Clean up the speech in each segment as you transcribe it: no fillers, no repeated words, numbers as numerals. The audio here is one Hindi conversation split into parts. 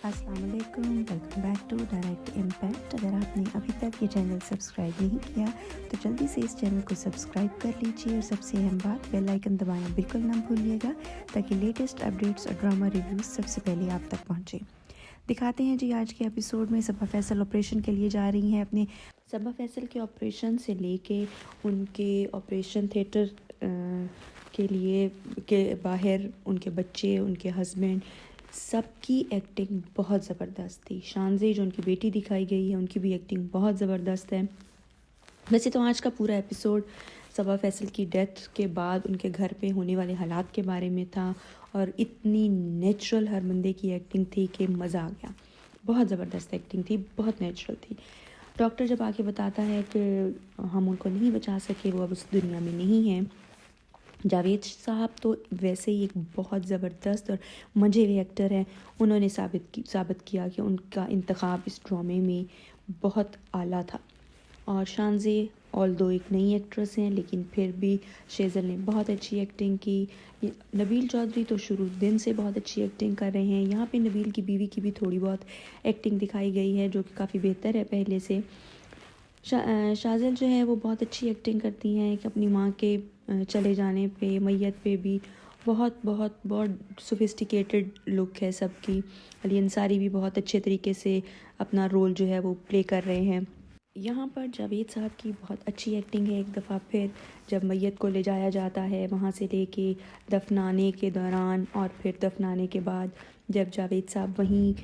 अस्सलाम वालेकुम, welcome back to direct impact. अगर आपने अभी तक ये चैनल सब्सक्राइब नहीं किया तो जल्दी से इस चैनल को सब्सक्राइब कर लीजिए और सबसे अहम बात बेल आइकन दबाना बिल्कुल ना भूलिएगा ताकि लेटेस्ट अपडेट्स और ड्रामा रिव्यूज़ सबसे पहले आप तक पहुँचे। दिखाते हैं जी आज के एपिसोड में सबा फैसल ऑपरेशन के लिए जा रही हैं। अपने सबा फैसल के ऑपरेशन से लेके उनके ऑपरेशन थिएटर के लिए के बाहर उनके बच्चे, उनके हस्बैंड, सबकी एक्टिंग बहुत ज़बरदस्त थी। शानज़े जो उनकी बेटी दिखाई गई है उनकी भी एक्टिंग बहुत ज़बरदस्त है। वैसे तो आज का पूरा एपिसोड सबा फैसल की डेथ के बाद उनके घर पे होने वाले हालात के बारे में था और इतनी नेचुरल हर बंदे की एक्टिंग थी कि मज़ा आ गया। बहुत ज़बरदस्त एक्टिंग थी, बहुत नेचुरल थी। डॉक्टर जब आके बताता है कि हम उनको नहीं बचा सके, वो अब उस दुनिया में नहीं हैं। जावेद साहब तो वैसे ही एक बहुत ज़बरदस्त और मज़े हुए एक्टर हैं। उन्होंने साबित किया कि उनका इंतखाब इस ड्रामे में बहुत आला था। और शानज़े ऑल्दो एक नई एक्ट्रेस हैं लेकिन फिर भी शेज़ल ने बहुत अच्छी एक्टिंग की। नबील चौधरी तो शुरू दिन से बहुत अच्छी एक्टिंग कर रहे हैं। यहाँ पे नबील की बीवी की भी थोड़ी बहुत एक्टिंग दिखाई गई है जो कि काफ़ी बेहतर है पहले से। शाज़ल जो है वो बहुत अच्छी एक्टिंग करती हैं कि अपनी माँ के चले जाने पे, मैयत पे भी बहुत बहुत बहुत सोफिस्टिकेटेड लुक है सबकी। अली अंसारी भी बहुत अच्छे तरीके से अपना रोल जो है वो प्ले कर रहे हैं। यहाँ पर जावेद साहब की बहुत अच्छी एक्टिंग है। एक दफ़ा फिर जब मैयत को ले जाया जाता है, वहाँ से लेके दफनाने के दौरान और फिर दफनाने के बाद जब जावेद साहब वहीं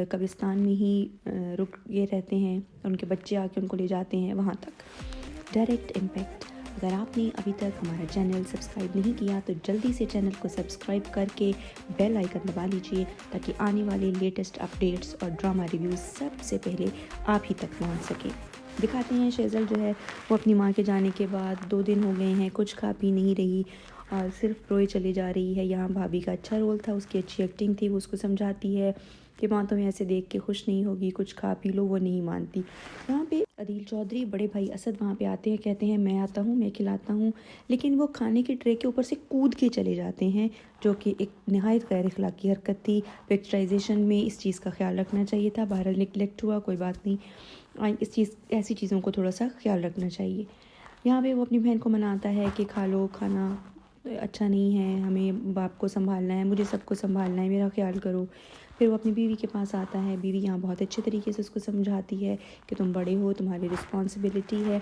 कब्रिस्तान में ही रुके रहते हैं, उनके बच्चे आके उनको ले जाते हैं वहाँ तक। डायरेक्ट इम्पैक्ट, अगर आपने अभी तक हमारा चैनल सब्सक्राइब नहीं किया तो जल्दी से चैनल को सब्सक्राइब करके बेल आइकन दबा लीजिए ताकि आने वाले लेटेस्ट अपडेट्स और ड्रामा रिव्यूज़ सबसे पहले आप ही तक पहुंच सके। दिखाते हैं शेज़ल जो है वो अपनी माँ के जाने के बाद 2 दिन हो गए हैं, कुछ खा पी नहीं रही और सिर्फ रोए चली जा रही है। यहाँ भाभी का अच्छा रोल था, उसकी अच्छी एक्टिंग थी। वो उसको समझाती है कि माँ तुम्हें ऐसे देख के खुश नहीं होगी, कुछ खा पी लो। वो नहीं मानती। यहाँ पे अदील चौधरी बड़े भाई असद वहाँ पे आते हैं, कहते हैं मैं आता हूँ, मैं खिलाता हूँ, लेकिन वो खाने की ट्रे के ऊपर से कूद के चले जाते हैं जो कि एक नहायत गैर अखलाकी हरकत थी। पिक्चराइजेशन में इस चीज़ का ख्याल रखना चाहिए था। बहरहाल निगलेक्ट हुआ, कोई बात नहीं। ऐसी चीज़ों को थोड़ा सा ख्याल रखना चाहिए। यहाँ पे वो अपनी बहन को मनाता है कि खा लो, खाना अच्छा नहीं है, हमें बाप को संभालना है, मुझे सबको संभालना है, मेरा ख्याल करो। फिर वो अपनी बीवी के पास आता है। बीवी यहाँ बहुत अच्छे तरीके से उसको समझाती है कि तुम बड़े हो, तुम्हारी रिस्पॉन्सिबिलिटी है।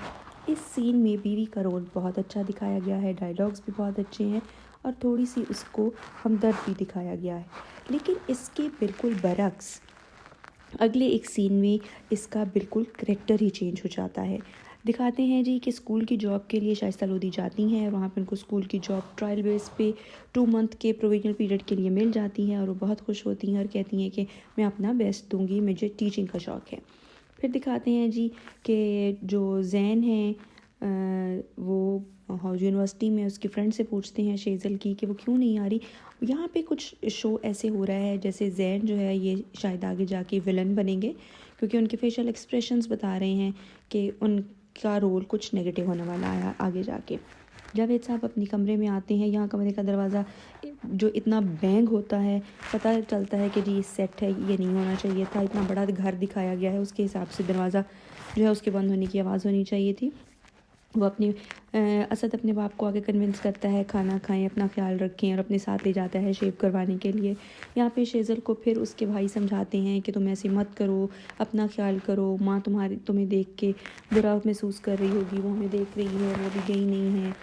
इस सीन में बीवी का रोल बहुत अच्छा दिखाया गया है, डायलॉग्स भी बहुत अच्छे हैं और थोड़ी सी उसको हमदर्द भी दिखाया गया है। लेकिन इसके बिल्कुल बरक्स अगले एक सीन में इसका बिल्कुल करैक्टर ही चेंज हो जाता है। दिखाते हैं जी कि स्कूल की जॉब के लिए शाइस्ता लोधी जाती हैं। वहाँ पे उनको स्कूल की जॉब ट्रायल बेस पे 2 मंथ के प्रोविजनल पीरियड के लिए मिल जाती है और वो बहुत खुश होती हैं और कहती हैं कि मैं अपना बेस्ट दूंगी, मुझे टीचिंग का शौक़ है। फिर दिखाते हैं जी कि जो जैन हैं वो यूनिवर्सिटी में उसकी फ्रेंड से पूछते हैं शेज़ल की कि वो क्यों नहीं आ रही। यहाँ पे कुछ शो ऐसे हो रहा है जैसे जैन जो है ये शायद आगे जाके विलन बनेंगे क्योंकि उनके फेशियल एक्सप्रेशंस बता रहे हैं कि उनका रोल कुछ नेगेटिव होने वाला है आगे जाके। जावेद साहब अपने कमरे में आते हैं। यहाँ कमरे का दरवाज़ा जो इतना बैंग होता है, पता चलता है कि जी ये सेट है, ये नहीं होना चाहिए था। इतना बड़ा घर दिखाया गया है, उसके हिसाब से दरवाज़ा जो है उसके बंद होने की आवाज़ होनी चाहिए थी। वो असद अपने बाप को आगे कन्विंस करता है खाना खाएं, अपना ख्याल रखें और अपने साथ ले जाता है शेव करवाने के लिए। यहाँ पे शेज़ल को फिर उसके भाई समझाते हैं कि तुम ऐसे मत करो, अपना ख्याल करो, माँ तुम्हें देख के बुरा महसूस कर रही होगी, वो हमें देख रही है, वो भी गई नहीं है,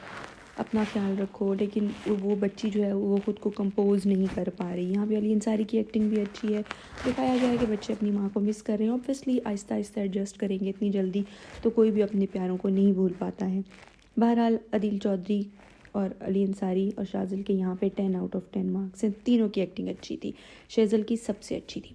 अपना ख्याल रखो। लेकिन वो बच्ची जो है वो ख़ुद को कंपोज नहीं कर पा रही। यहाँ पे अली अंसारी की एक्टिंग भी अच्छी है। दिखाया गया है कि बच्चे अपनी माँ को मिस कर रहे हैं। ऑब्वियसली आहिस्ता आहिस्ता एडजस्ट करेंगे, इतनी जल्दी तो कोई भी अपने प्यारों को नहीं भूल पाता है। बहरहाल अदील चौधरी और अली अंसारी और शाज़ल के यहाँ पे 10 आउट ऑफ 10 मार्क्स हैं। तीनों की एक्टिंग अच्छी थी, शेज़ल की सबसे अच्छी थी।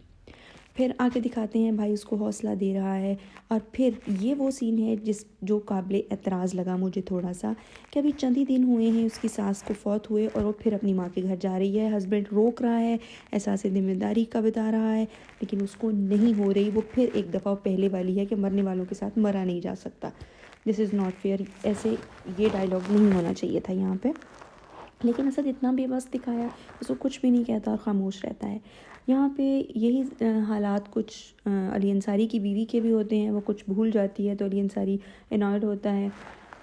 फिर आगे दिखाते हैं भाई उसको हौसला दे रहा है और फिर ये वो सीन है जो काबिल एतराज़ लगा मुझे थोड़ा सा कि अभी चंद ही दिन हुए हैं उसकी सास को फौत हुए और वो फिर अपनी माँ के घर जा रही है। हस्बैंड रोक रहा है, एहसास ज़िम्मेदारी का बता रहा है, लेकिन उसको नहीं हो रही। वो फिर एक दफ़ा पहले वाली है कि मरने वालों के साथ मरा नहीं जा सकता, दिस इज़ नॉट फेयर। ऐसे ये डायलॉग नहीं होना चाहिए था यहाँ पे। लेकिन असद इतना बेबस दिखाया, उसको कुछ भी नहीं कहता और ख़ामोश रहता है। यहाँ पे यही हालात कुछ अली अंसारी की बीवी के भी होते हैं। वो कुछ भूल जाती है तो अली अंसारी एनॉयड होता है।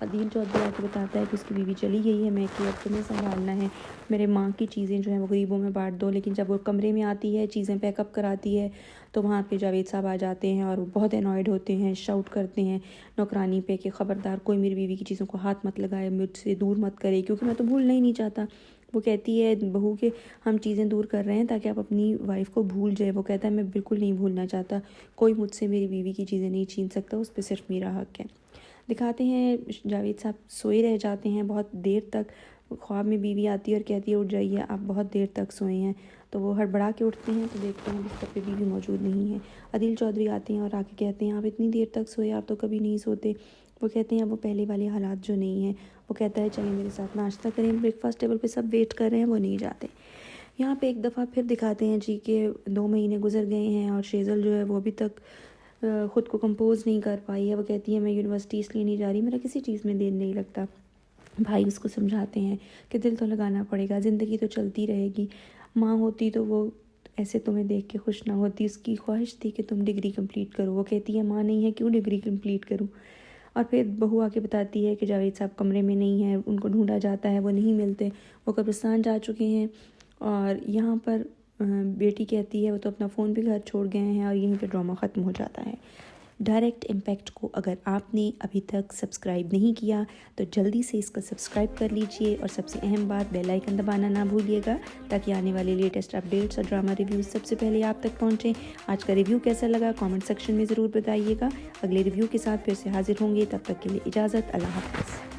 अदील चौधरी आके बताता है कि उसकी बीवी चली गई है, मैं कि अब तुम्हें संभालना है, मेरे माँ की चीज़ें जो हैं वो गरीबों में बांट दो। लेकिन जब वो कमरे में आती है, चीज़ें पैकअप कराती है, तो वहाँ पे जावेद साहब आ जाते हैं और वो बहुत एनॉयड होते हैं, शाउट करते हैं नौकरानी पे कि ख़बरदार कोई मेरी बीवी की चीज़ों को हाथ मत लगाए, मुझसे दूर मत करे, क्योंकि मैं तो भूलना ही नहीं चाहता। वो कहती है बहू के हम चीज़ें दूर कर रहे हैं ताकि आप अपनी वाइफ को भूल जाए। वो कहता है मैं बिल्कुल नहीं भूलना चाहता, कोई मुझसे मेरी बीवी की चीज़ें नहीं छीन सकता, उस पर सिर्फ मेरा हक है। दिखाते हैं जावेद साहब सोए रह जाते हैं बहुत देर तक। ख्वाब में बीवी आती है और कहती है उठ जाइए, आप बहुत देर तक सोए हैं। तो वो हड़बड़ा के उठते हैं तो देखते हैं बिस्तर पे बीवी मौजूद नहीं है। अदील चौधरी आते हैं और आके कहते हैं आप इतनी देर तक सोए, आप तो कभी नहीं सोते। वो कहते हैं अब वो पहले वाले हालात जो नहीं हैं। वो कहता है चलिए मेरे साथ नाश्ता करें, ब्रेकफास्ट टेबल पे सब वेट कर रहे हैं, वो नहीं जाते। यहाँ पे एक दफ़ा फिर दिखाते हैं जी कि 2 महीने गुजर गए हैं और शेज़ल जो है वो अभी तक ख़ुद को कंपोज़ नहीं कर पाई है। वो कहती है मैं यूनिवर्सिटी इसलिए नहीं जा रही, मेरा किसी चीज़ में दिल नहीं लगता। भाई उसको समझाते हैं कि दिल तो लगाना पड़ेगा, ज़िंदगी तो चलती रहेगी। माँ होती तो वो ऐसे तुम्हें देख के खुश ना होती, उसकी ख्वाहिश थी कि तुम डिग्री कंप्लीट करो। वो कहती है माँ नहीं है क्यों डिग्री कंप्लीट करूँ। और फिर बहू आके बताती है कि जावेद साहब कमरे में नहीं है, उनको ढूंढा जाता है, वो नहीं मिलते, वो कब्रिस्तान जा चुके हैं। और यहाँ पर बेटी कहती है वो तो अपना फ़ोन भी घर छोड़ गए हैं और यहीं पे ड्रामा ख़त्म हो जाता है। डायरेक्ट इम्पैक्ट को अगर आपने अभी तक सब्सक्राइब नहीं किया तो जल्दी से इसको सब्सक्राइब कर लीजिए और सबसे अहम बात बेल आइकन दबाना ना भूलिएगा ताकि आने वाले लेटेस्ट अपडेट्स और ड्रामा रिव्यूज़ सबसे पहले आप तक पहुँचें। आज का रिव्यू कैसा लगा कमेंट सेक्शन में ज़रूर बताइएगा। अगले रिव्यू के साथ फिर से हाजिर होंगे, तब तक के लिए इजाज़त, अल्लाह हाफ़िज़।